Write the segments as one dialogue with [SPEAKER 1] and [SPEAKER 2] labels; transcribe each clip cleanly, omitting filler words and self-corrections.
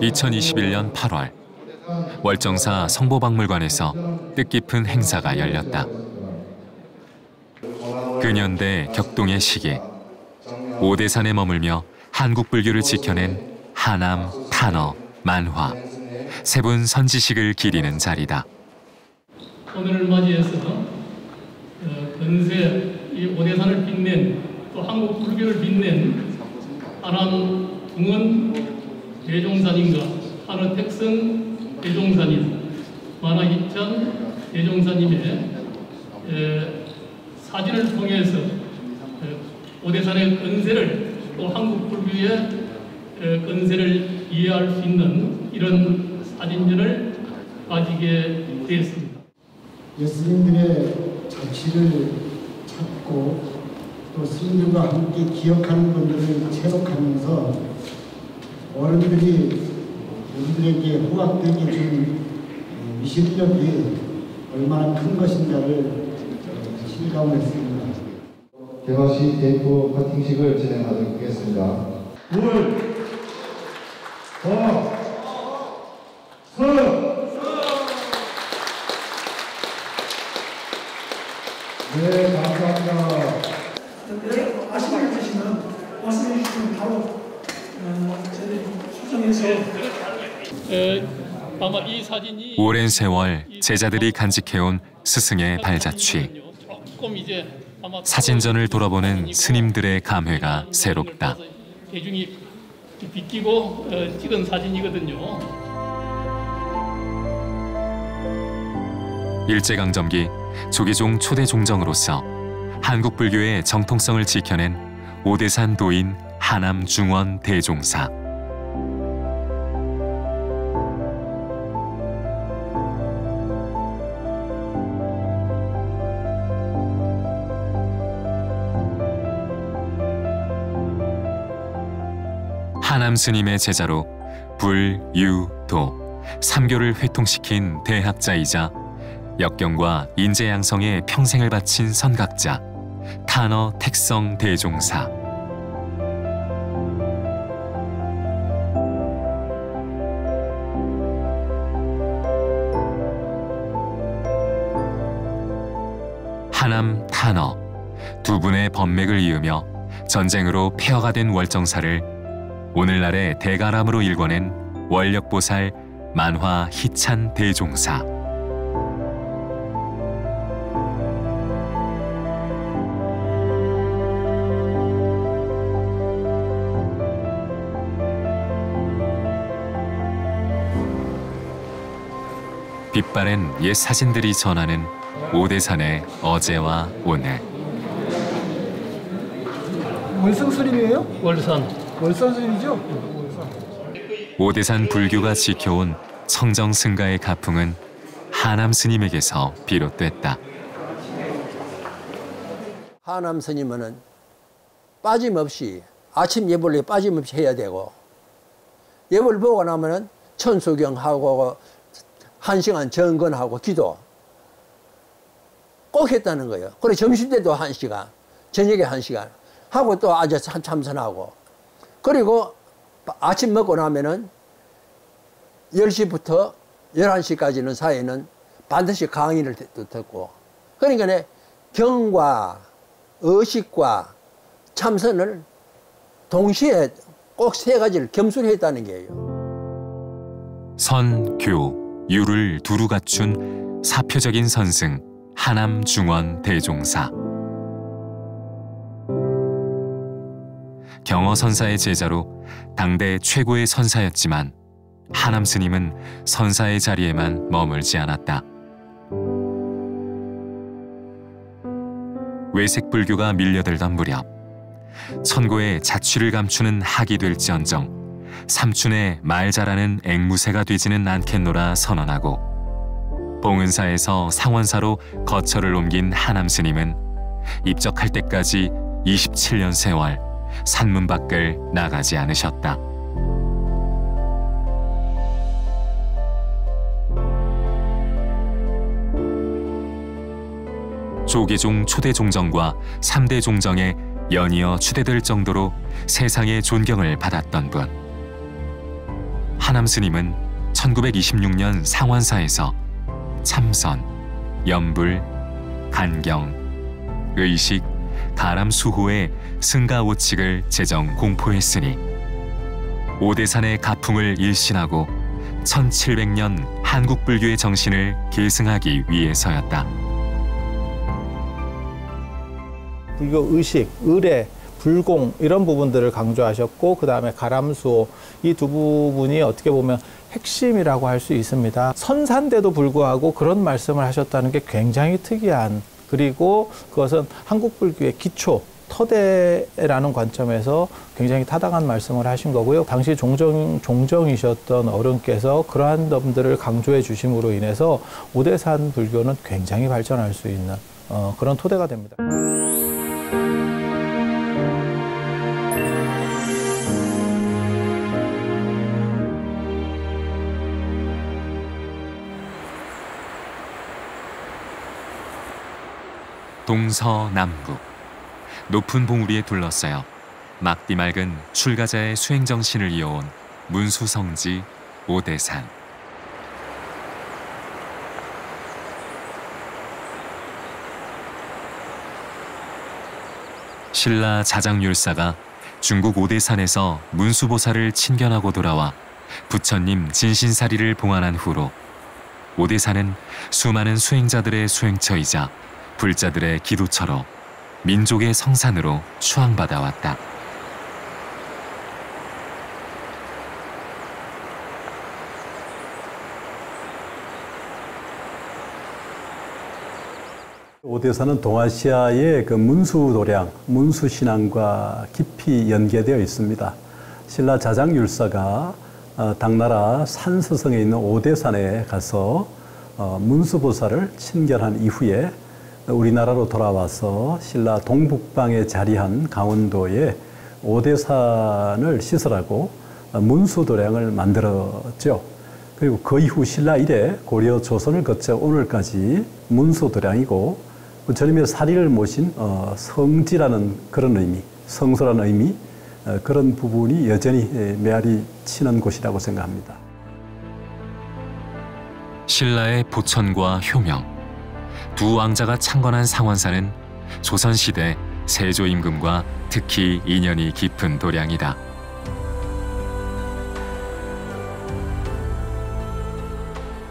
[SPEAKER 1] 2021년 8월 월정사 성보박물관에서 뜻깊은 행사가 열렸다. 근현대 격동의 시기, 오대산에 머물며 한국 불교를 지켜낸 하남, 탄어, 만화, 세 분 선지식을 기리는 자리다.
[SPEAKER 2] 오늘을 맞이해서 근세 이 오대산을 빛낸 또 한국 불교를 빛낸 하남 중원 대종사님과 하남 택성 대종사님, 만화희찬 대종사님의 사진을 통해서 오대산의 근세를 또 한국 불교의 근세를 이해할 수 있는 이런 사진전을 가지게 되었습니다.
[SPEAKER 3] 예수님들의 자취를 찾고 또 스님들과 함께 기억하는 분들을 체록하면서 어른들이 우리들에게 후학되게 준 실력이 얼마나 큰 것인가를 실감했습니다.
[SPEAKER 4] 개화식 테이프 커팅식을 진행하도록 하겠습니다.
[SPEAKER 3] 물, 더, 서. 네, 감사합니다.
[SPEAKER 5] 아시는 것이면 말씀해 주시면 바로 저희들이 수정해서.
[SPEAKER 2] 아마 이 사진이
[SPEAKER 1] 오랜 세월 제자들이 간직해온 스승의 발자취. 사진전을 돌아보는 스님들의 감회가 새롭다.
[SPEAKER 2] 대중이 비끼고 찍은 사진이거든요.
[SPEAKER 1] 일제강점기 조계종 초대 종정으로서 한국 불교의 정통성을 지켜낸 오대산 도인 하남 중원 대종사. 하남 스님의 제자로 불, 유, 도, 삼교를 회통시킨 대학자이자 역경과 인재양성에 평생을 바친 선각자, 탄어 택성 대종사. 하남, 탄어 두 분의 법맥을 이으며 전쟁으로 폐허가 된 월정사를 오늘날의 대가람으로 일궈낸 원력보살 만화 희찬 대종사. 빛바랜 옛 사진들이 전하는 오대산의 어제와 오늘.
[SPEAKER 5] 월성 스님이에요?
[SPEAKER 2] 월산.
[SPEAKER 5] 월성 스님이죠?
[SPEAKER 1] 오대산 불교가 지켜온 청정 승가의 가풍은 하남 스님에게서 비롯됐다.
[SPEAKER 6] 하남 스님은 빠짐없이 아침 예불에 빠짐없이 해야 되고 예불 보고 나면은 천수경하고 1시간 정건하고 기도 꼭 했다는 거예요. 그리고 점심때도 1시간, 저녁에 1시간 하고 또 아주 참선하고 그리고 아침 먹고 나면은 10시부터 11시까지는 사이에는 반드시 강의를 듣고 그러니까 경과 의식과 참선을 동시에 꼭 세 가지를 겸손히 했다는 게예요.
[SPEAKER 1] 선, 교, 유를 두루 갖춘 사표적인 선승 하남 중원 대종사. 경어 선사의 제자로 당대 최고의 선사였지만 하남 스님은 선사의 자리에만 머물지 않았다. 외색 불교가 밀려들던 무렵 천고의 자취를 감추는 학이 될지언정 삼춘의 말 잘하는 앵무새가 되지는 않겠노라 선언하고 봉은사에서 상원사로 거처를 옮긴 하남 스님은 입적할 때까지 27년 세월 산문 밖을 나가지 않으셨다. 조계종 초대 종정과 3대 종정에 연이어 추대될 정도로 세상의 존경을 받았던 분. 하남 스님은 1926년 상원사에서 참선, 염불, 간경, 의식, 가람 수호의 승가 오칙을 제정 공포했으니 오대산의 가풍을 일신하고 1700년 한국 불교의 정신을 계승하기 위해서였다.
[SPEAKER 7] 불교 의식, 의례, 불공 이런 부분들을 강조하셨고 그 다음에 가람수호 이 두 부분이 어떻게 보면 핵심이라고 할 수 있습니다. 선사인데도 불구하고 그런 말씀을 하셨다는 게 굉장히 특이한, 그리고 그것은 한국 불교의 기초, 터대라는 관점에서 굉장히 타당한 말씀을 하신 거고요. 당시 종정이셨던 어른께서 그러한 점들을 강조해 주심으로 인해서 오대산 불교는 굉장히 발전할 수 있는 그런 토대가 됩니다.
[SPEAKER 1] 동서남북 높은 봉우리에 둘러싸여 막디 맑은 출가자의 수행 정신을 이어온 문수성지 오대산. 신라 자장율사가 중국 오대산에서 문수보살을 친견하고 돌아와 부처님 진신사리를 봉안한 후로 오대산은 수많은 수행자들의 수행처이자 불자들의 기도처로 민족의 성산으로 추앙받아 왔다.
[SPEAKER 8] 오대산은 동아시아의 그 문수도량, 문수신앙과 깊이 연계되어 있습니다. 신라 자장율사가 당나라 산서성에 있는 오대산에 가서 문수보살을 친견한 이후에 우리나라로 돌아와서 신라 동북방에 자리한 강원도에 오대산을 시설하고 문수도량을 만들었죠. 그리고 그 이후 신라 이래 고려 조선을 거쳐 오늘까지 문수도량이고 부처님의 사리를 모신 성지라는 그런 의미, 성소라는 의미, 그런 부분이 여전히 메아리 치는 곳이라고 생각합니다.
[SPEAKER 1] 신라의 보천과 효명, 두 왕자가 창건한 상원사는 조선시대 세조임금과 특히 인연이 깊은 도량이다.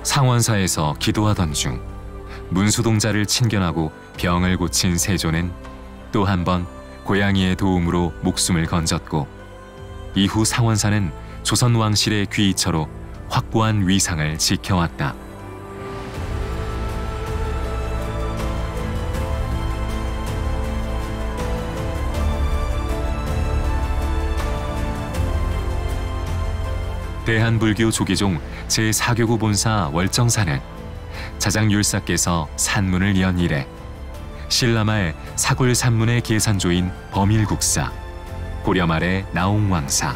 [SPEAKER 1] 상원사에서 기도하던 중 문수동자를 친견하고 병을 고친 세조는 또 한 번 고양이의 도움으로 목숨을 건졌고 이후 상원사는 조선 왕실의 귀의처로 확고한 위상을 지켜왔다. 대한불교 조계종 제4교구 본사 월정사는 자장율사께서 산문을 연 이래 신라말 사골 산문의 계산조인 범일국사, 고려말의 나옹왕사,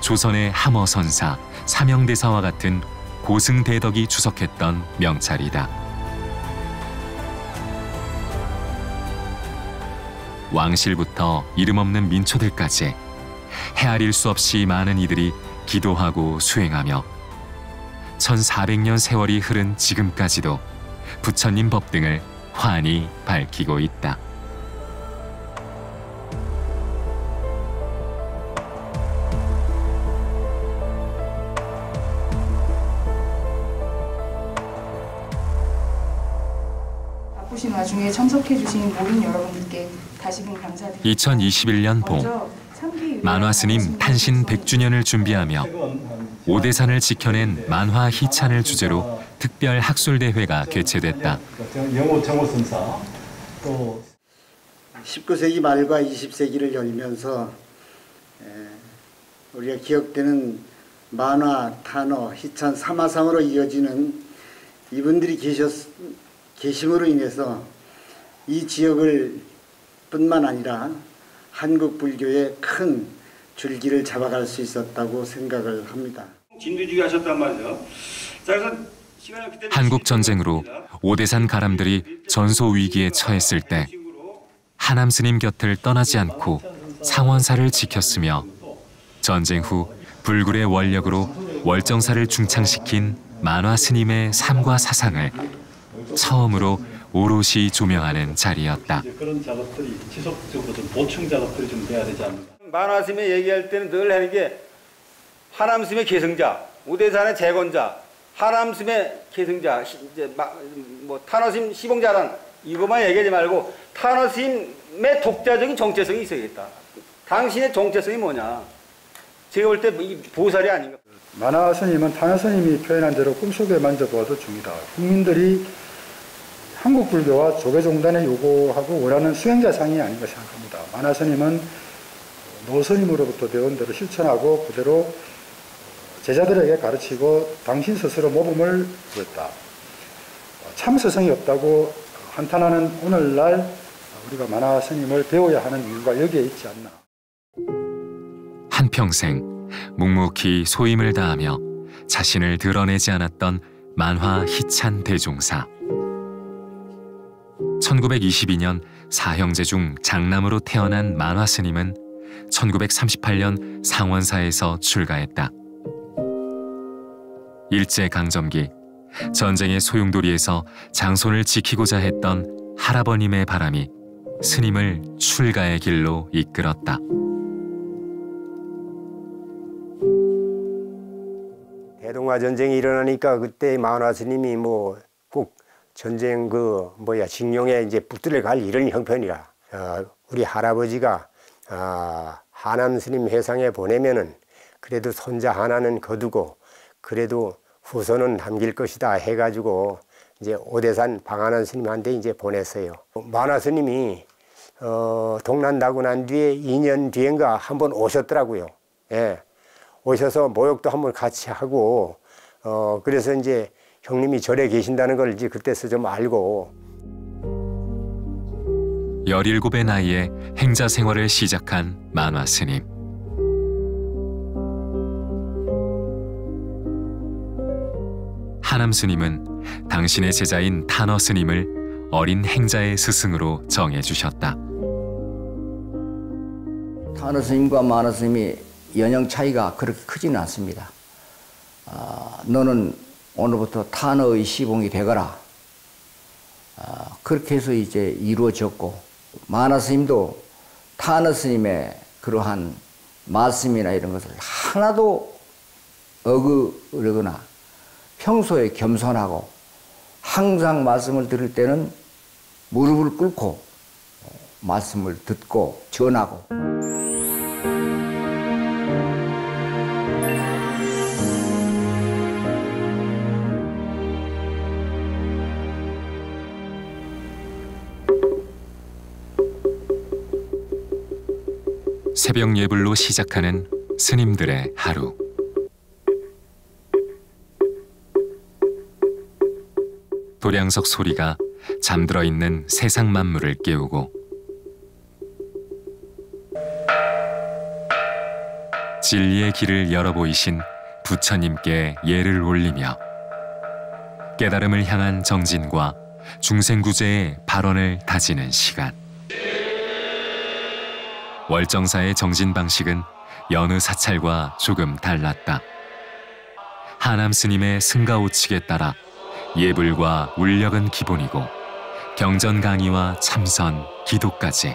[SPEAKER 1] 조선의 함어선사, 사명대사와 같은 고승대덕이 주석했던 명찰이다. 왕실부터 이름 없는 민초들까지 헤아릴 수 없이 많은 이들이 기도하고 수행하며 1400년 세월이 흐른 지금까지도 부처님 법등을 환히 밝히고 있다.
[SPEAKER 9] 바쁘신 와중에 참석해주신 모든 여러분들께 다시금 감사드립니다.
[SPEAKER 1] 2021년 봄 만화스님 탄신 100주년을 준비하며 오대산을 지켜낸 만화 희찬을 주제로 특별 학술대회가 개최됐다.
[SPEAKER 8] 영호 정호선사 또
[SPEAKER 3] 19세기 말과 20세기를 열면서 우리가 기억되는 만화, 탄어, 희찬, 사마상으로 이어지는 이분들이 계심으로 인해서 이 지역을 뿐만 아니라 한국 불교의 큰 줄기를 잡아갈 수 있었다고 생각을 합니다.
[SPEAKER 10] 진두지기 하셨단 말이죠. 자, 그래서
[SPEAKER 1] 한국 전쟁으로 오대산 가람들이 전소 위기에 처했을 때 하남 스님 곁을 떠나지 않고 상원사를 지켰으며 전쟁 후 불굴의 원력으로 월정사를 중창시킨 만화 스님의 삶과 사상을 처음으로 오롯이 조명하는 자리였다.
[SPEAKER 8] 그런 작업들이 지속적으로 좀 보충 작업들이 좀 돼야 되지 않나.
[SPEAKER 11] 만화 스님이 얘기할 때는 늘 하는 게 하남 스님의 계승자, 우대산의 재건자, 하남 스님의 계승자, 이제 뭐 탄어 스님 시봉자란 이것만 얘기하지 말고 탄어 스님의 독자적인 정체성이 있어야겠다. 당신의 정체성이 뭐냐? 제가 볼 때 이 보살이 아닌가.
[SPEAKER 12] 만화 스님은 탄어 스님이 표현한 대로 꿈속에 만져보아도 중이다. 국민들이 한국 불교와 조계종단에 요구하고 원하는 수행자상이 아닌가 생각합니다. 만화 스님은 노스님으로부터 배운 대로 실천하고 그대로 제자들에게 가르치고 당신 스스로 모범을 보였다. 참 스승이 없다고 한탄하는 오늘날 우리가 만화 스님을 배워야 하는 이유가 여기에 있지 않나.
[SPEAKER 1] 한평생 묵묵히 소임을 다하며 자신을 드러내지 않았던 만화 희찬 대종사. 1922년 사형제 중 장남으로 태어난 만화 스님은 1938년 상원사에서 출가했다. 일제강점기 전쟁의 소용돌이에서 장손을 지키고자 했던 할아버님의 바람이 스님을 출가의 길로 이끌었다.
[SPEAKER 13] 대동아 전쟁이 일어나니까 그때 만화 스님이 뭐 꼭 전쟁 징용에 이제 붙들려 갈 이런 형편이라 우리 할아버지가 하남 스님 회상에 보내면은 그래도 손자 하나는 거두고 그래도 후손은 남길 것이다 해가지고 이제 오대산 방한한 스님한테 이제 보냈어요. 만화 스님이 동난나고 난 뒤에 2년 뒤인가 한번 오셨더라고요. 예. 오셔서 모욕도 한번 같이 하고 그래서 이제 형님이 절에 계신다는 걸 이제 그때서 좀 알고
[SPEAKER 1] 17의 나이에 행자 생활을 시작한 만화 스님. 하남 스님은 당신의 제자인 탄어 스님을 어린 행자의 스승으로 정해주셨다.
[SPEAKER 6] 탄어 스님과 만화 스님이 연령 차이가 그렇게 크지는 않습니다. 너는 오늘부터 탄어의 시봉이 되거라. 그렇게 해서 이제 이루어졌고 만화 스님도 탄어 스님의 그러한 말씀이나 이런 것을 하나도 어그러거나 평소에 겸손하고 항상 말씀을 들을 때는 무릎을 꿇고 말씀을 듣고 전하고
[SPEAKER 1] 새벽 예불로 시작하는 스님들의 하루. 도량석 소리가 잠들어 있는 세상 만물을 깨우고 진리의 길을 열어 보이신 부처님께 예를 올리며 깨달음을 향한 정진과 중생구제의 발언을 다지는 시간. 월정사의 정진 방식은 여느 사찰과 조금 달랐다. 하남 스님의 승가오칙에 따라 예불과 울력은 기본이고 경전 강의와 참선, 기도까지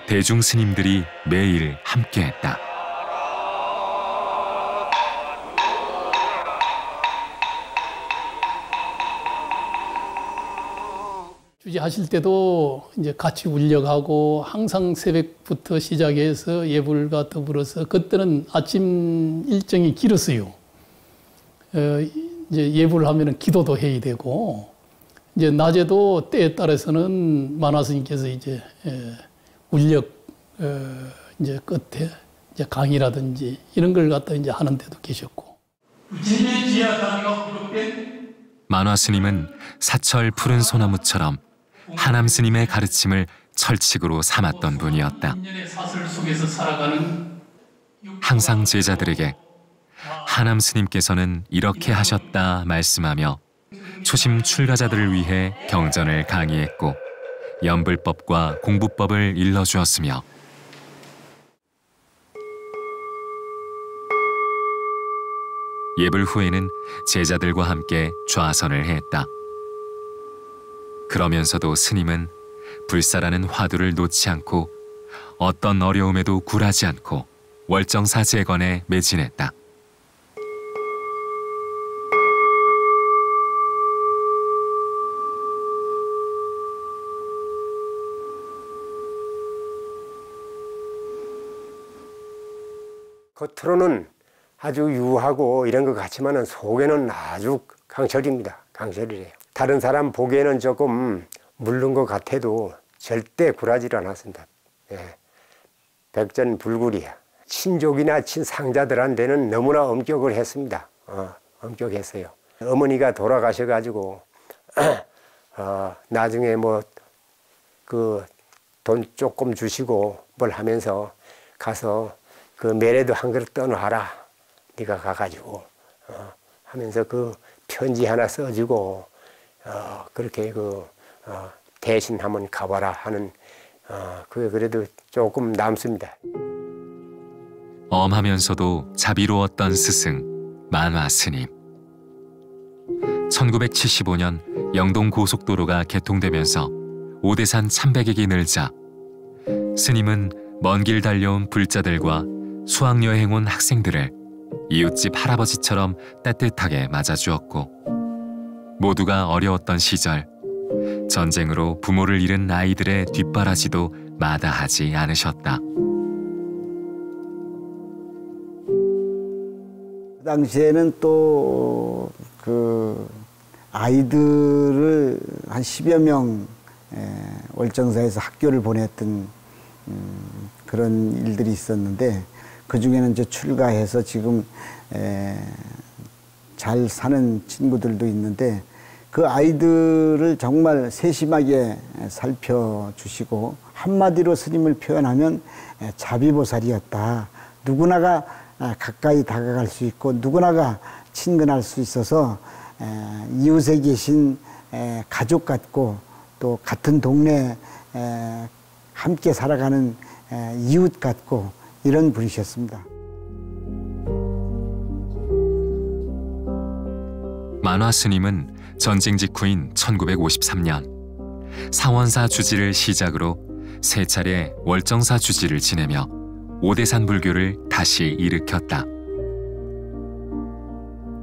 [SPEAKER 1] 대중 스님들이 매일 함께했다.
[SPEAKER 2] 주재하실 때도 이제 같이 울력하고 항상 새벽부터 시작해서 예불과 더불어서 그때는 아침 일정이 길었어요. 이제 예불을 하면은 기도도 해야 되고 이제 낮에도 때에 따라서는 만화 스님께서 이제 울력 이제 끝에 이제 강의라든지 이런 걸 갖다 이제 하는 데도 계셨고.
[SPEAKER 1] 만화 스님은 사철 푸른 소나무처럼 하남 스님의 가르침을 철칙으로 삼았던 분이었다. 항상 제자들에게 하남 스님께서는 이렇게 하셨다 말씀하며 초심 출가자들을 위해 경전을 강의했고 연불법과 공부법을 일러주었으며 예불 후에는 제자들과 함께 좌선을 했다. 그러면서도 스님은 불사라는 화두를 놓지 않고 어떤 어려움에도 굴하지 않고 월정사 재건에 매진했다.
[SPEAKER 13] 겉으로는 아주 유하고 이런 것 같지만은 속에는 아주 강철입니다. 강철이래요. 다른 사람 보기에는 조금 물른 것 같아도 절대 굴하지 않았습니다. 예. 백전불굴이야. 친족이나 친상자들한테는 너무나 엄격을 했습니다. 엄격했어요. 어머니가 돌아가셔가지고 나중에 뭐 그 돈 조금 주시고 뭘 하면서 가서 그 매래도 한 그릇 떠놔라. 네가 가가지고 하면서 그 편지 하나 써주고 그렇게 대신 한번 가봐라 하는 그게 그래도 조금 남습니다.
[SPEAKER 1] 엄하면서도 자비로웠던 스승 만화 스님. 1975년 영동 고속도로가 개통되면서 오대산 참배객이 늘자 스님은 먼 길 달려온 불자들과 수학여행 온 학생들을 이웃집 할아버지처럼 따뜻하게 맞아주었고, 모두가 어려웠던 시절 전쟁으로 부모를 잃은 아이들의 뒷바라지도 마다하지 않으셨다.
[SPEAKER 14] 그 당시에는 또 그 아이들을 한 10여 명 월정사에서 학교를 보냈던 그런 일들이 있었는데, 그 중에는 이제 출가해서 지금 잘 사는 친구들도 있는데, 그 아이들을 정말 세심하게 살펴주시고, 한마디로 스님을 표현하면 자비보살이었다. 누구나가 가까이 다가갈 수 있고 누구나가 친근할 수 있어서 이웃에 계신 가족 같고, 또 같은 동네에 함께 살아가는 이웃 같고, 이런 분이셨습니다.
[SPEAKER 1] 만화 스님은 전쟁 직후인 1953년 상원사 주지를 시작으로 세 차례 월정사 주지를 지내며 오대산 불교를 다시 일으켰다.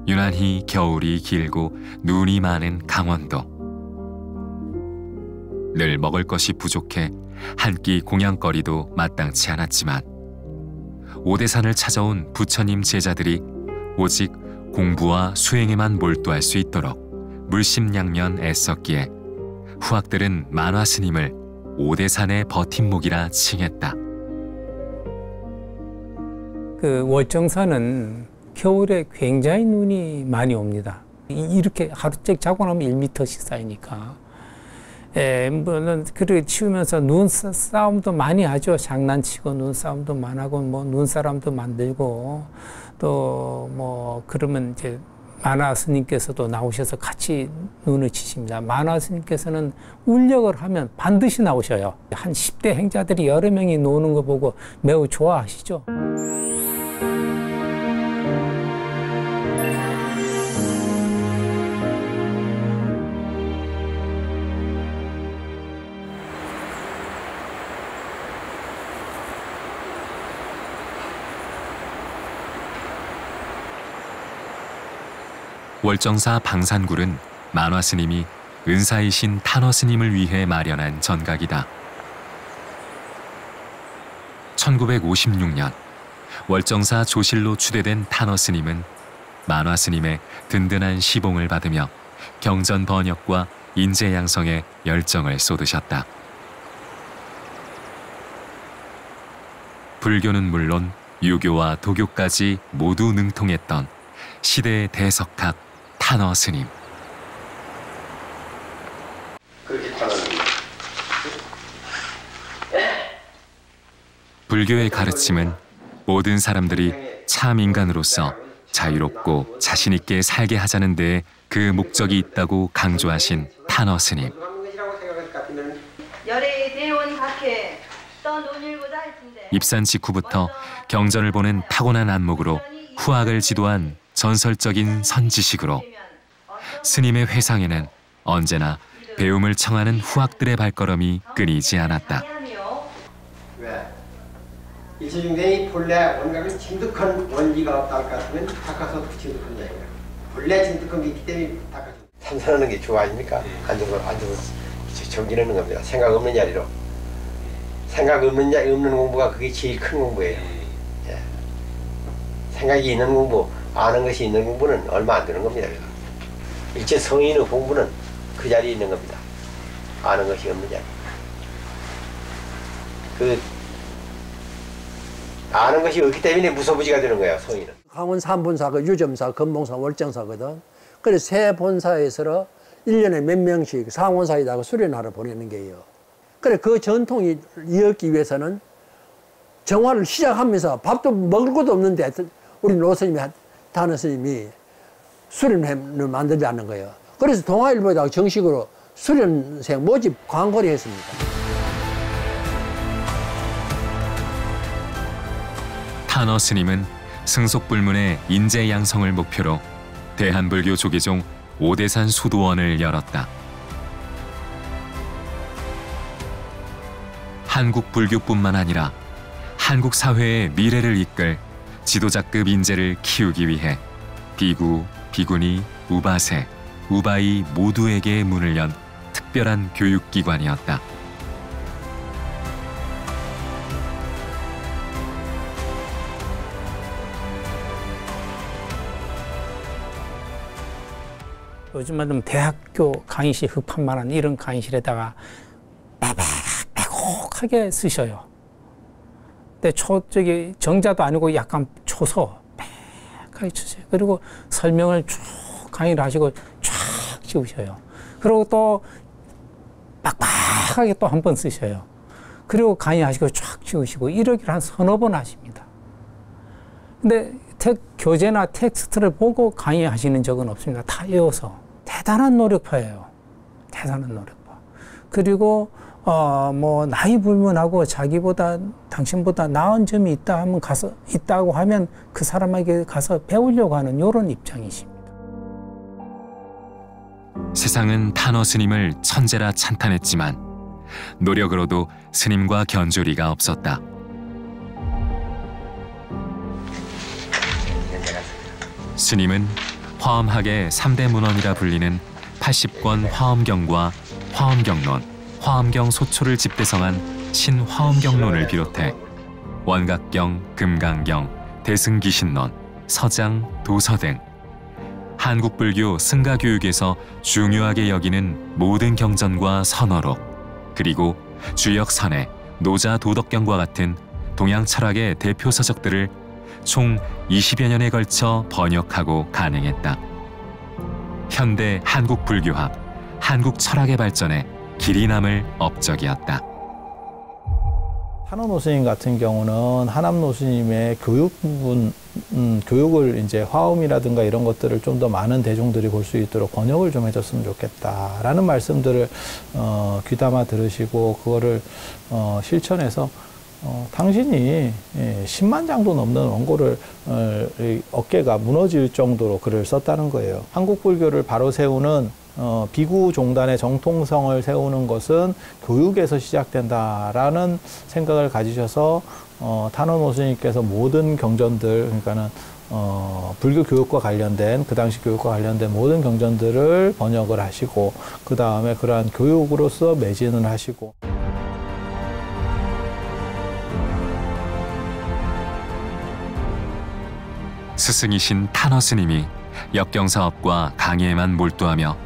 [SPEAKER 1] 유난히 겨울이 길고 눈이 많은 강원도. 늘 먹을 것이 부족해 한 끼 공양거리도 마땅치 않았지만 오대산을 찾아온 부처님 제자들이 오직 공부와 수행에만 몰두할 수 있도록 물심양면 애썼기에 후학들은 만화 스님을 오대산의 버팀목이라 칭했다.
[SPEAKER 15] 그 월정사는 겨울에 굉장히 눈이 많이 옵니다. 이렇게 하루째 자고 나면 1m씩 쌓이니까. 뭐는 그를 치우면서 눈싸움도 많이 하죠. 장난치고 눈싸움도 많이 하고 뭐 눈사람도 만들고, 또 뭐 그러면 이제 만화 스님께서도 나오셔서 같이 눈을 치십니다. 만화 스님께서는 울력을 하면 반드시 나오셔요. 한 10대 행자들이 여러 명이 노는 거 보고 매우 좋아하시죠.
[SPEAKER 1] 월정사 방산굴은 만화 스님이 은사이신 탄허 스님을 위해 마련한 전각이다. 1956년 월정사 조실로 추대된 탄허 스님은 만화 스님의 든든한 시봉을 받으며 경전 번역과 인재 양성에 열정을 쏟으셨다. 불교는 물론 유교와 도교까지 모두 능통했던 시대의 대석학 탄허 스님. 불교의 가르침은 모든 사람들이 참 인간으로서 자유롭고 자신 있게 살게 하자는 데에 그 목적이 있다고 강조하신 탄허 스님. 입산 직후부터 경전을 보는 타고난 안목으로 후학을 지도한 전설적인 선지식으로 스님의 회상에는 언제나 배움을 청하는 후학들의 발걸음이 끊이지 않았다.
[SPEAKER 16] 왜? 일체중생이 본래 원각은 진득한 원리가 없다 할 것 같으면 닦아서 진득한 얘기야. 본래 진득한 게 있기 때문에 닦아서. 참선하는 게 좋아 아닙니까? 앉아서 정진하는 겁니다. 생각 없는 자리로. 생각 없는 공부가 그게 제일 큰 공부예요. 예. 생각이 있는 공부, 아는 것이 있는 공부는 얼마 안 되는 겁니다. 일체 성인의 공부는 그 자리에 있는 겁니다. 아는 것이 없는 자리. 아는 것이 없기 때문에 무소부지가 되는 거예요, 성인은.
[SPEAKER 6] 강원 삼본사, 유점사, 건봉사, 월정사거든. 그래서 세 본사에서 1년에 몇 명씩 상원사에다가 수련하러 보내는 게요. 그래 그 전통이 이어기 위해서는 정화를 시작하면서 밥도 먹을 것도 없는데 우리 노스님이 다른 스님이 수련회를 만들자는 거예요. 그래서 동아일보에다가 정식으로 수련생 모집 광고를 했습니다.
[SPEAKER 1] 탄어 스님은 승속불문의 인재 양성을 목표로 대한불교 조계종 오대산 수도원을 열었다. 한국 불교뿐만 아니라 한국 사회의 미래를 이끌 지도자급 인재를 키우기 위해 비구, 비구니, 우바세, 우바이 모두에게 문을 연 특별한 교육기관이었다.
[SPEAKER 15] 요즘 말하면 대학교 강의실 흡합만한 이런 강의실에다가 빼곡하게 쓰셔요. 근데 저기 정자도 아니고 약간 초소 빽하게 치세요. 그리고 설명을 쭉 강의를 하시고 쫙 지우셔요. 그리고 또 빡빡하게 또 한 번 쓰셔요. 그리고 강의하시고 쫙 지우시고 이러기를 한 서너 번 하십니다. 근데 교재나 텍스트를 보고 강의하시는 적은 없습니다. 다 외워서. 대단한 노력파예요. 대단한 노력파. 그리고 뭐 나이 불문하고 자기보다 당신보다 나은 점이 있다 하면 있다고 하면 그 사람에게 가서 배우려고 하는 이런 입장이십니다.
[SPEAKER 1] 세상은 탄어 스님을 천재라 찬탄했지만 노력으로도 스님과 견조리가 없었다. 스님은 화엄학의 3대 문헌이라 불리는 80권 화엄경과 화엄경론, 화엄경 소초를 집대성한 신화엄경론을 비롯해 원각경, 금강경, 대승기신론, 서장, 도서 등 한국 불교 승가 교육에서 중요하게 여기는 모든 경전과 선어록, 그리고 주역 선해, 노자 도덕경과 같은 동양 철학의 대표 서적들을 총 20여 년에 걸쳐 번역하고 간행했다. 현대 한국 불교학, 한국 철학의 발전에 길이 남을 업적이었다.
[SPEAKER 7] 탄어 노스님 같은 경우는 하남 노스님의 교육 부분, 교육을 이제 화엄이라든가 이런 것들을 좀 더 많은 대중들이 볼 수 있도록 번역을 좀 해줬으면 좋겠다라는 말씀들을 귀담아 들으시고 그거를 실천해서 당신이 10만 장도 넘는 원고를 어깨가 무너질 정도로 글을 썼다는 거예요. 한국 불교를 바로 세우는 비구 종단의 정통성을 세우는 것은 교육에서 시작된다라는 생각을 가지셔서 탄어 노스님께서 모든 경전들, 그러니까는 불교 교육과 관련된, 그 당시 교육과 관련된 모든 경전들을 번역을 하시고 그 다음에 그러한 교육으로서 매진을 하시고.
[SPEAKER 1] 스승이신 탄어 스님이 역경사업과 강의에만 몰두하며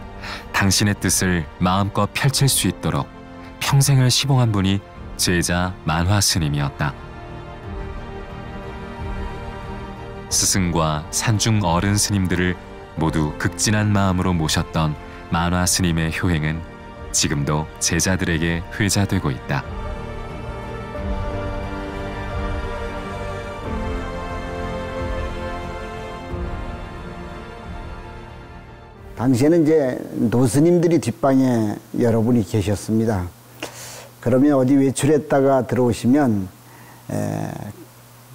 [SPEAKER 1] 당신의 뜻을 마음껏 펼칠 수 있도록 평생을 시봉한 분이 제자 만화 스님이었다. 스승과 산중 어른 스님들을 모두 극진한 마음으로 모셨던 만화 스님의 효행은 지금도 제자들에게 회자되고 있다.
[SPEAKER 14] 당시에는 이제 노스님들이 뒷방에 여러분이 계셨습니다. 그러면 어디 외출했다가 들어오시면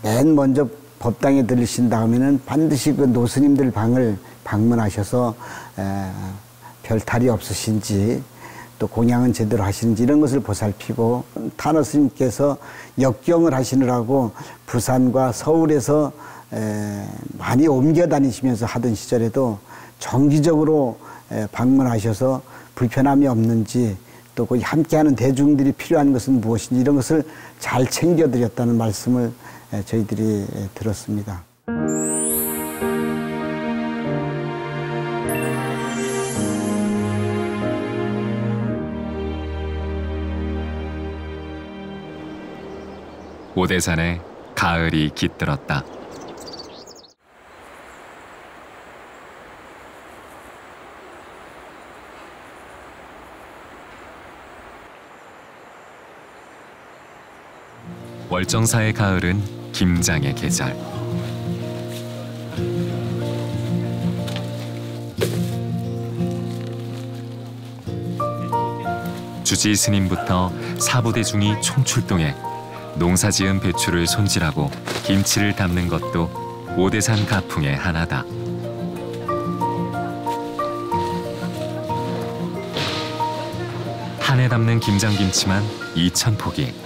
[SPEAKER 14] 맨 먼저 법당에 들으신 다음에는 반드시 그 노스님들 방을 방문하셔서 별탈이 없으신지 또 공양은 제대로 하시는지 이런 것을 보살피고, 탄어 스님께서 역경을 하시느라고 부산과 서울에서 많이 옮겨 다니시면서 하던 시절에도 정기적으로 방문하셔서 불편함이 없는지, 또 거기 함께하는 대중들이 필요한 것은 무엇인지 이런 것을 잘 챙겨드렸다는 말씀을 저희들이 들었습니다.
[SPEAKER 1] 오대산에 가을이 깃들었다. 월정사의 가을은 김장의 계절. 주지 스님부터 사부대중이 총출동해 농사지은 배추를 손질하고 김치를 담는 것도 오대산 가풍의 하나다. 한 해 담는 김장김치만 2,000포기.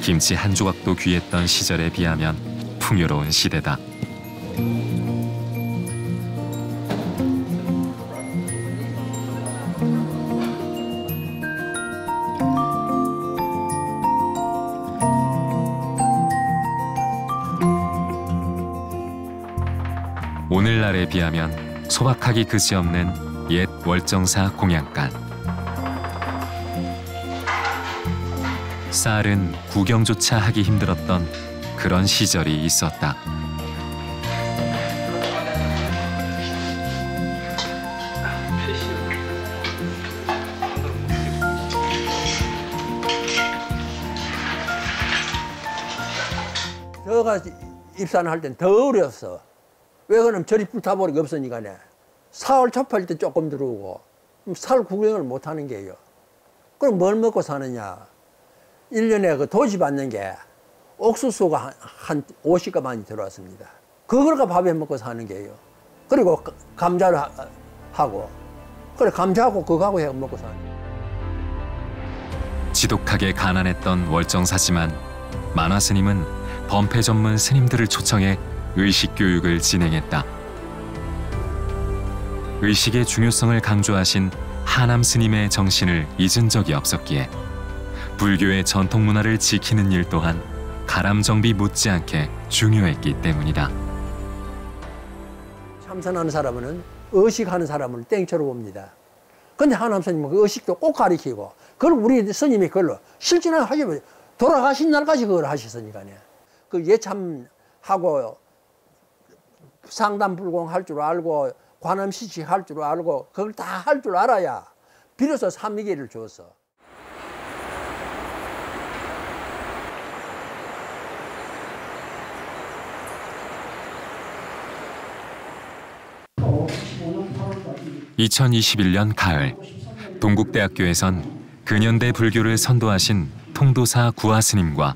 [SPEAKER 1] 김치 한 조각도 귀했던 시절에 비하면 풍요로운 시대다. 오늘날에 비하면 소박하기 그지없는 옛 월정사 공양간. 쌀은 구경조차 하기 힘들었던 그런 시절이 있었다.
[SPEAKER 6] 저가 입산할 땐 더 어려웠어. 왜 그러면 저리 불타버리기 없으니까 사월 초팔 때 조금 들어오고 살 구경을 못 하는 게요. 그럼 뭘 먹고 사느냐. 1년에 그 도시 받는 게 옥수수가 한 50가 많이 들어왔습니다. 그걸 밥에 먹고 사는 게요. 그리고 감자를 하고, 그래 감자하고 그거하고 해 먹고 사는 거예요.
[SPEAKER 1] 지독하게 가난했던 월정사지만 만화 스님은 범패 전문 스님들을 초청해 의식 교육을 진행했다. 의식의 중요성을 강조하신 하남 스님의 정신을 잊은 적이 없었기에 불교의 전통 문화를 지키는 일 또한 가람 정비 못지않게 중요했기 때문이다.
[SPEAKER 6] 참선하는 사람은 의식하는 사람을 땡처로 봅니다. 근데 하남 스님은 그 의식도 꼭 가리키고, 그걸 우리 스님이 그걸로 실천을 하시면 돌아가신 날까지 그걸 하셨으니까요. 그 예참하고 상담불공 할 줄 알고 관음시치 할 줄 알고 그걸 다 할 줄 알아야 비로소 삼위계를 줬어.
[SPEAKER 1] (2021년) 가을, 동국대학교에선 근현대 불교를 선도하신 통도사 구하 스님과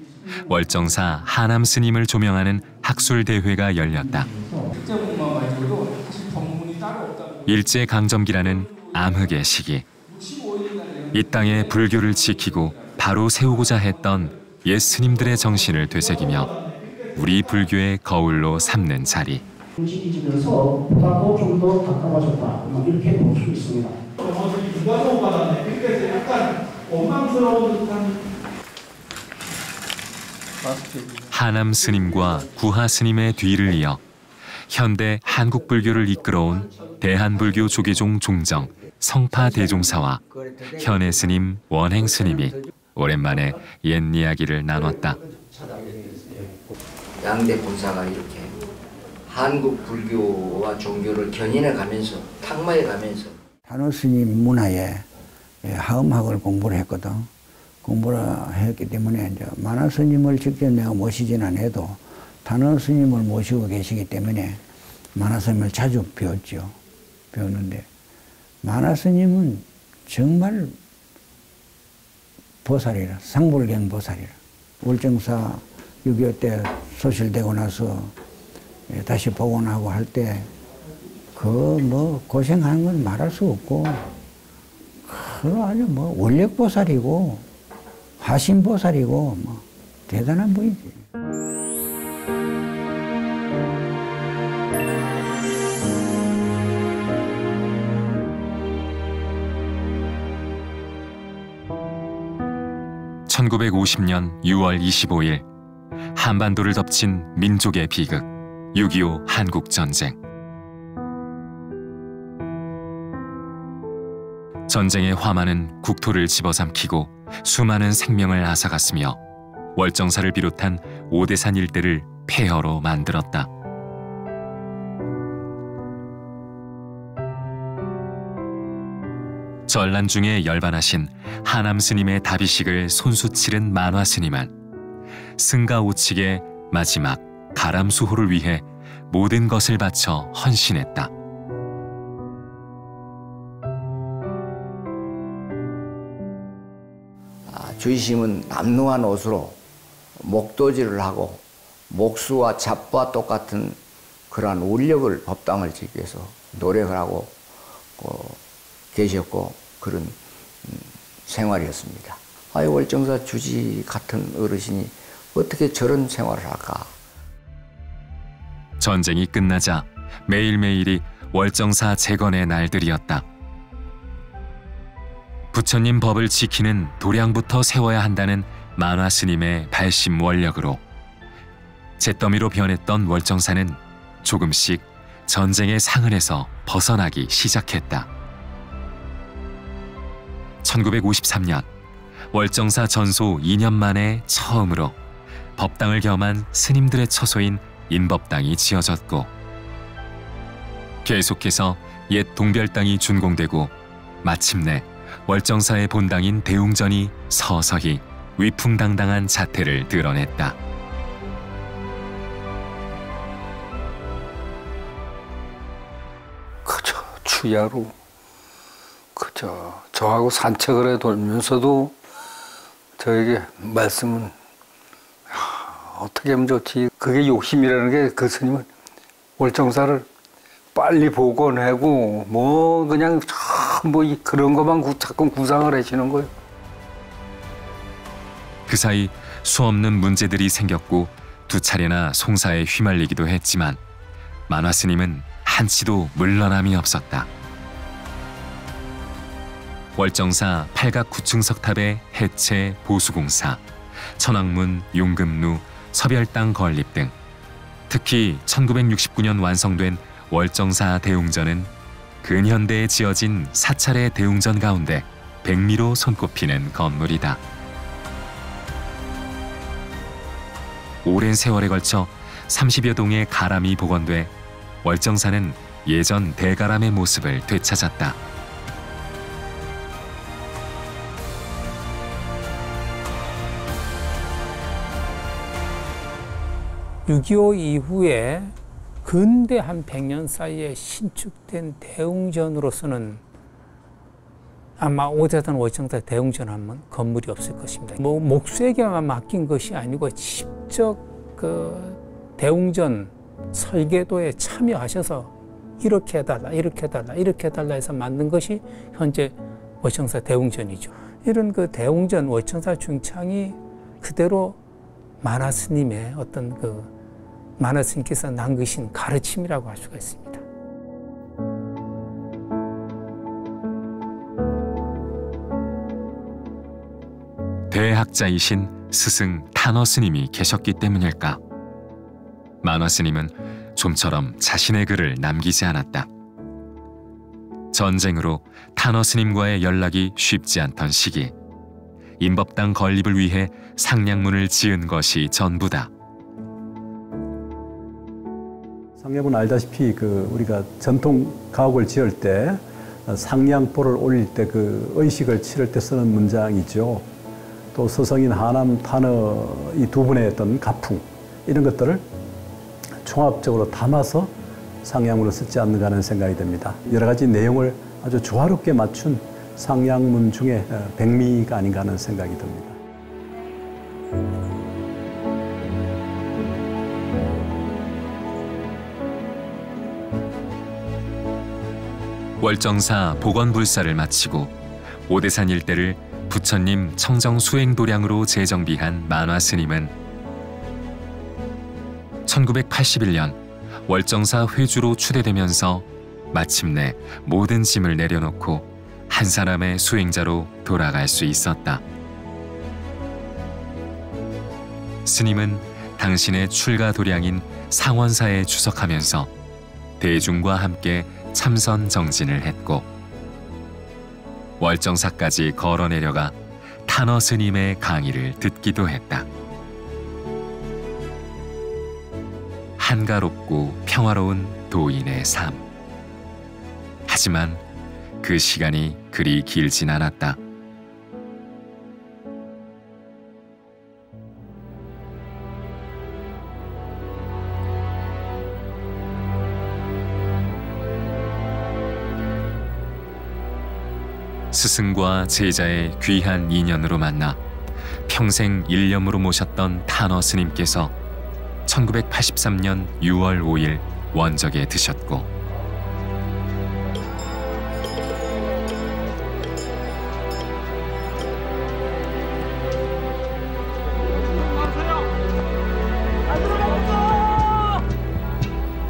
[SPEAKER 1] 월정사 하남 스님을 조명하는 학술 대회가 열렸다. 일제강점기라는 암흑의 시기, 이 땅에 불교를 지키고 바로 세우고자 했던 옛 스님들의 정신을 되새기며 우리 불교의 거울로 삼는 자리.
[SPEAKER 17] 움직이면서 보다도 좀 더 가까워졌다, 이렇게 볼 수 있습니다. 누가 더 받았네. 그러니까 약간 원망스러운 듯한.
[SPEAKER 1] 하남 스님과 구하 스님의 뒤를 이어 현대 한국 불교를 이끌어온 대한불교 조계종 종정 성파 대종사와 현해 스님, 원행 스님이 오랜만에 옛 이야기를 나눴다.
[SPEAKER 18] 양대 본사가 이렇게 한국 불교와 종교를 견인해 가면서 탁마해 가면서
[SPEAKER 14] 단호 스님 문화에 하음학을 공부를 했거든. 공부를 했기 때문에 이제 만화 스님을 직접 내가 모시지는 않아도 단호 스님을 모시고 계시기 때문에 만화 스님을 자주 배웠는데 만화 스님은 정말 보살이라, 상불경 보살이라. 월정사 6.25 때 소실되고 나서 다시 복원하고 할 때 그 뭐 고생하는 건 말할 수 없고 그 아주 뭐 원력보살이고 화신보살이고 뭐 대단한 분이지.
[SPEAKER 1] (1950년 6월 25일) 한반도를 덮친 민족의 비극 6.25 한국전쟁. 전쟁의 화마는 국토를 집어삼키고 수많은 생명을 앗아갔으며 월정사를 비롯한 오대산 일대를 폐허로 만들었다. 전란 중에 열반하신 하남 스님의 다비식을 손수 치른 만화 스님은 승가 오칙의 마지막 가람수호를 위해 모든 것을 바쳐 헌신했다.
[SPEAKER 18] 주의심은 남루한 옷으로 목도질을 하고 목수와 잡부와 똑같은 그러한 울력을 법당을 지기 위해서 노력을 하고 계셨고 그런 생활이었습니다. 월정사 주지 같은 어르신이 어떻게 저런 생활을 할까?
[SPEAKER 1] 전쟁이 끝나자 매일매일이 월정사 재건의 날들이었다. 부처님 법을 지키는 도량부터 세워야 한다는 만화 스님의 발심 원력으로 잿더미로 변했던 월정사는 조금씩 전쟁의 상흔에서 벗어나기 시작했다. 1953년 월정사 전소 2년 만에 처음으로 법당을 겸한 스님들의 처소인 인법당이 지어졌고 계속해서 옛 동별당이 준공되고 마침내 월정사의 본당인 대웅전이 서서히 위풍당당한 자태를 드러냈다.
[SPEAKER 19] 그저 추야로 저하고 산책을 해 돌면서도 저에게 말씀은 어떻게 하면 좋지. 그게 욕심이라는 게 그 스님은 월정사를 빨리 복원하고 뭐 그냥 뭐 그런 것만 자꾸 구상을 하시는 거예요.
[SPEAKER 1] 그 사이 수없는 문제들이 생겼고 두 차례나 송사에 휘말리기도 했지만 만화 스님은 한치도 물러남이 없었다. 월정사 팔각 9층 석탑의 해체 보수공사, 천왕문, 용금루, 서별당 건립 등 특히 1969년 완성된 월정사 대웅전은 근현대에 지어진 사찰의 대웅전 가운데 백미로 손꼽히는 건물이다. 오랜 세월에 걸쳐 30여 동의 가람이 복원돼 월정사는 예전 대가람의 모습을 되찾았다.
[SPEAKER 15] (6.25) 이후에 근대 한 100년 사이에 신축된 대웅전으로서는 아마 오대산 월정사 대웅전 하면 건물이 없을 것입니다. 뭐 목수에게만 맡긴 것이 아니고 직접 그 대웅전 설계도에 참여하셔서 이렇게 해달라, 이렇게 해달라, 이렇게 해달라 해서 만든 것이 현재 월정사 대웅전이죠. 이런 그 대웅전 월정사 중창이 그대로 만화 스님의 어떤 그 만화 스님께서 남기신 가르침이라고 할 수가 있습니다.
[SPEAKER 1] 대학자이신 스승 탄어 스님이 계셨기 때문일까? 만화 스님은 좀처럼 자신의 글을 남기지 않았다. 전쟁으로 탄어 스님과의 연락이 쉽지 않던 시기, 인법당 건립을 위해 상량문을 지은 것이 전부다.
[SPEAKER 20] 상량문 알다시피 우리가 전통 가옥을 지을 때 상량보를 올릴 때 그 의식을 치를 때 쓰는 문장이죠. 또 서성인 하남 탄어 이 두 분의 어떤 가풍 이런 것들을 종합적으로 담아서 상량문을 쓰지 않는가 하는 생각이 듭니다. 여러 가지 내용을 아주 조화롭게 맞춘 상량문 중에 백미가 아닌가 하는 생각이 듭니다.
[SPEAKER 1] 월정사 복원불사를 마치고 오대산 일대를 부처님 청정수행도량으로 재정비한 만화스님은 1981년 월정사 회주로 추대되면서 마침내 모든 짐을 내려놓고 한 사람의 수행자로 돌아갈 수 있었다. 스님은 당신의 출가 도량인 상원사에 주석하면서 대중과 함께 참선 정진을 했고 월정사까지 걸어 내려가 탄어 스님의 강의를 듣기도 했다. 한가롭고 평화로운 도인의 삶. 하지만 그 시간이 그리 길진 않았다. 스승과 제자의 귀한 인연으로 만나 평생 일념으로 모셨던 탄어 스님께서 1983년 6월 5일 원적에 드셨고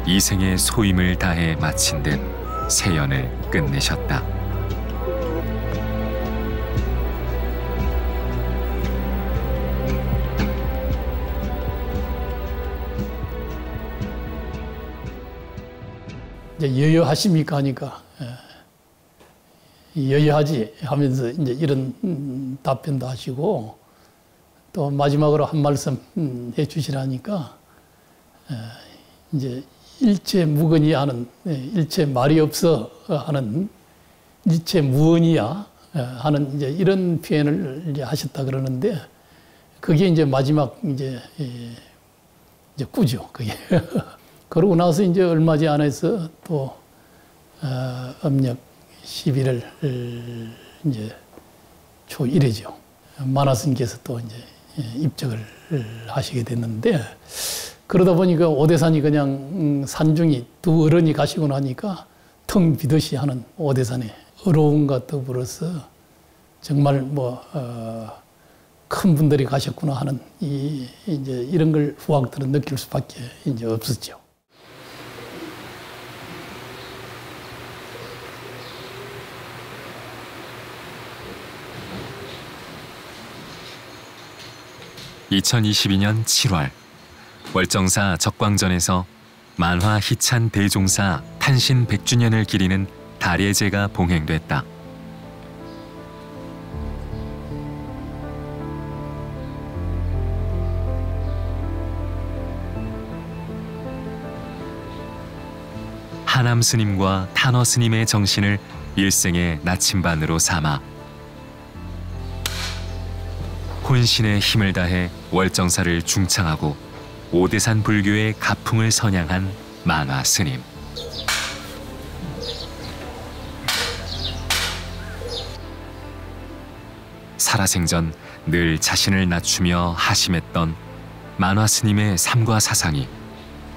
[SPEAKER 1] 이생의 소임을 다해 마친 듯 세연을 끝내셨다.
[SPEAKER 2] 이제 여여하십니까 하니까 여여하지 하면서 이제 이런 답변도 하시고 또 마지막으로 한 말씀 해주시라니까 이제 일체 무건이 하는 일체 말이 없어 하는 일체 무언이야 하는 이제 이런 표현을 이제 하셨다 그러는데 그게 이제 마지막 이제 꾸죠 그게. 그러고 나서 이제 얼마지 않아서 또 음력 11월 이제 초 1회죠. 만화스님께서 또 이제 입적을 하시게 됐는데 그러다 보니까 오대산이 그냥 산중이 두 어른이 가시고 나니까 텅 비듯이 하는 오대산의 어려움과 더불어서 정말 큰 분들이 가셨구나 하는 이제 이런 걸 후학들은 느낄 수밖에 이제 없었죠.
[SPEAKER 1] (2022년 7월) 월정사 적광전에서 만화 희찬 대종사 탄신 100주년을 기리는 달예제가 봉행됐다. 하남 스님과 탄어 스님의 정신을 일생의 나침반으로 삼아 혼신의 힘을 다해 월정사를 중창하고 오대산 불교의 가풍을 선양한 만화 스님. 살아생전 늘 자신을 낮추며 하심했던 만화 스님의 삶과 사상이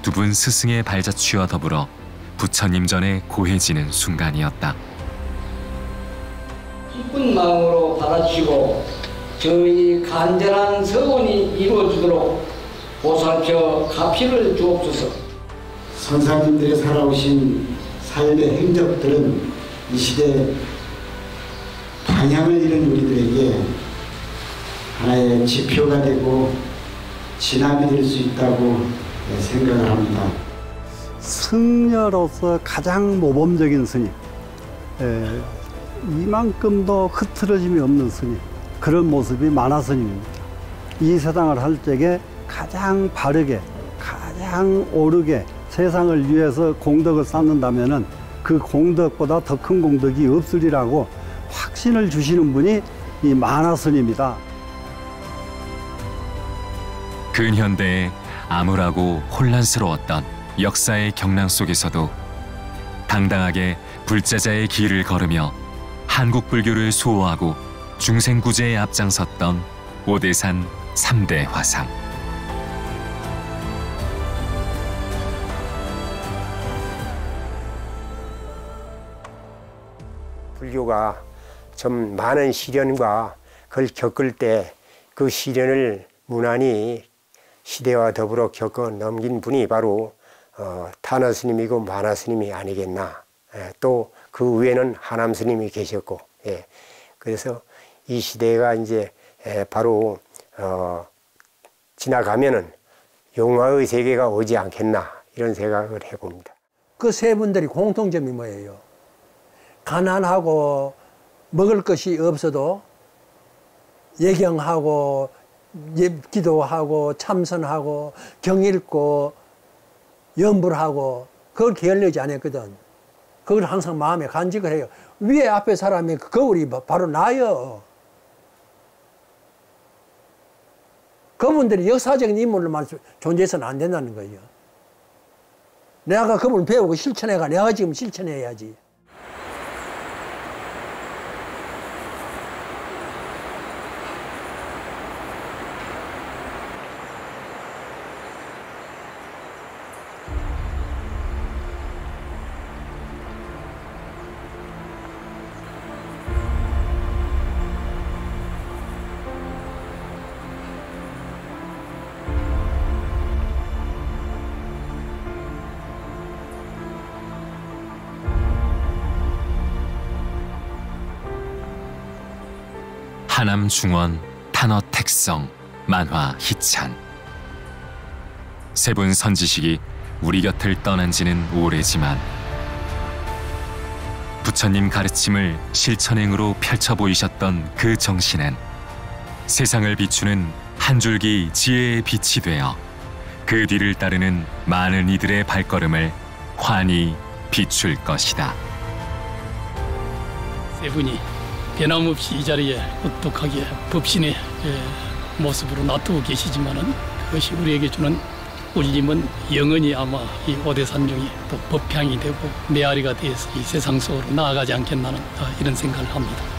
[SPEAKER 1] 두 분 스승의 발자취와 더불어 부처님 전에 고해지는 순간이었다.
[SPEAKER 21] 기쁜 마음으로 받아주시고 저희 간절한 서원이 이루어지도록 보살펴 가피를 주옵소서.
[SPEAKER 3] 선사님들의 살아오신 삶의 행적들은 이 시대 방향을 잃은 우리들에게 하나의 지표가 되고 진함이 될 수 있다고 생각을 합니다.
[SPEAKER 20] 승려로서 가장 모범적인 스님, 이만큼도 흐트러짐이 없는 스님, 그런 모습이 만화 스님입니다. 이 세상을 할 적에 가장 바르게, 가장 옳게 세상을 위해서 공덕을 쌓는다면 그 공덕보다 더 큰 공덕이 없으리라고 확신을 주시는 분이 이 만화 스님이다.
[SPEAKER 1] 근현대의 암울하고 혼란스러웠던 역사의 경랑 속에서도 당당하게 불자자의 길을 걸으며 한국 불교를 수호하고 중생구제에 앞장섰던 오대산 3대 화상.
[SPEAKER 13] 불교가 좀 많은 시련과 그걸 겪을 때 그 시련을 무난히 시대와 더불어 겪어 넘긴 분이 바로 타너 스님이고 마나 스님이 아니겠나. 또 그 위에는 하남 스님이 계셨고, 그래서 이 시대가 이제 바로 지나가면은 용화의 세계가 오지 않겠나 이런 생각을 해봅니다.
[SPEAKER 6] 그 세 분들이 공통점이 뭐예요? 가난하고 먹을 것이 없어도 예경하고 기도하고 참선하고 경 읽고 염불하고 그걸 게을리지 않았거든. 그걸 항상 마음에 간직을 해요. 위에 앞에 사람이 그 거울이 바로 나요. 그분들이 역사적인 인물로만 존재해서는 안 된다는 거예요. 내가 그분을 배우고 실천해가 내가 지금 실천해야지.
[SPEAKER 1] 하남 중원, 탄어 택성, 만화 희찬. 세 분 선지식이 우리 곁을 떠난 지는 오래지만 부처님 가르침을 실천행으로 펼쳐 보이셨던 그 정신은 세상을 비추는 한 줄기 지혜의 빛이 되어 그 뒤를 따르는 많은 이들의 발걸음을 환히 비출 것이다.
[SPEAKER 2] 세 분이 변함없이 이 자리에 똑똑하게 법신의 모습으로 놔두고 계시지만은 그것이 우리에게 주는 울림은 영원히 아마 이 오대산중이 또 법향이 되고 메아리가 되어서 이 세상 속으로 나아가지 않겠나는 이런 생각을 합니다.